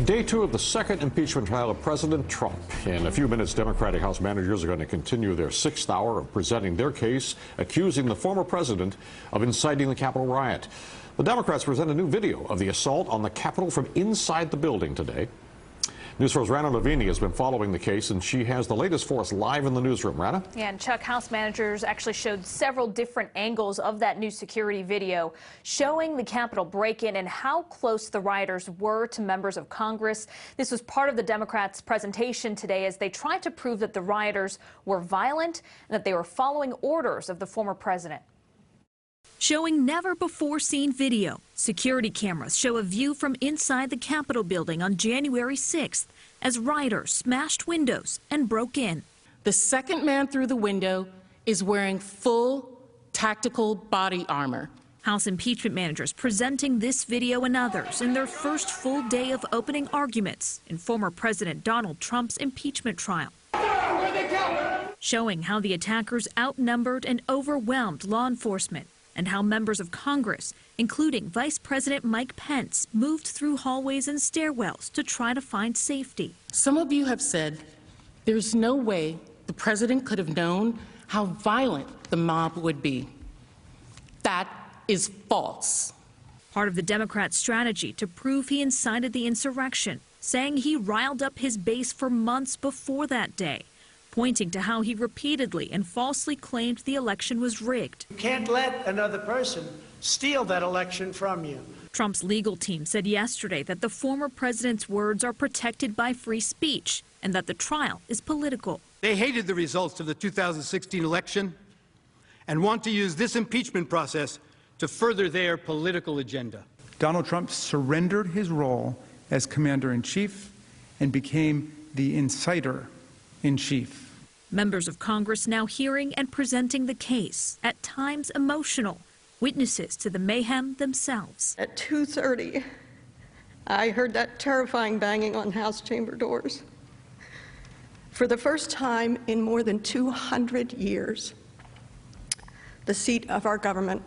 Day two of the second impeachment trial of President Trump. In a few minutes, Democratic House managers are going to continue their sixth hour of presenting their case, accusing the former president of inciting the Capitol riot. The Democrats present a new video of the assault on the Capitol from inside the building today. News 4's Rana Novini has been following the case, and she has the latest for us live in the newsroom. Rana? Yeah, and Chuck, House managers actually showed several different angles of that new security video showing the Capitol break-in and how close the rioters were to members of Congress. This was part of the Democrats' presentation today as they tried to prove that the rioters were violent and that they were following orders of the former president. Showing never-before-seen video, security cameras show a view from inside the Capitol building on January 6th as rioters smashed windows and broke in. The second man through the window is wearing full tactical body armor. House impeachment managers presenting this video and others in their first full day of opening arguments in former President Donald Trump's impeachment trial. Showing how the attackers outnumbered and overwhelmed law enforcement, and how members of Congress, including Vice President Mike Pence, moved through hallways and stairwells to try to find safety. Some of you have said there's no way the president could have known how violent the mob would be. That is false. Part of the Democrats' strategy to prove he incited the insurrection, saying he riled up his base for months before that day, pointing to how he repeatedly and falsely claimed the election was rigged. You can't let another person steal that election from you. Trump's legal team said yesterday that the former president's words are protected by free speech and that the trial is political. They hated the results of the 2016 election and want to use this impeachment process to further their political agenda. Donald Trump surrendered his role as commander-in-chief and became the inciter-in-chief. Members of Congress now hearing and presenting the case, at times emotional, witnesses to the mayhem themselves. At 2:30, I heard that terrifying banging on House chamber doors. For the first time in more than 200 years, the seat of our government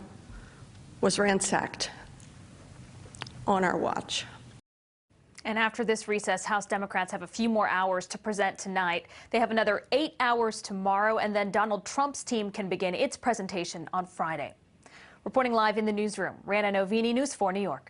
was ransacked on our watch. And after this recess, House Democrats have a few more hours to present tonight. They have another 8 hours tomorrow, and then Donald Trump's team can begin its presentation on Friday. Reporting live in the newsroom, Rana Novini, News 4 New York.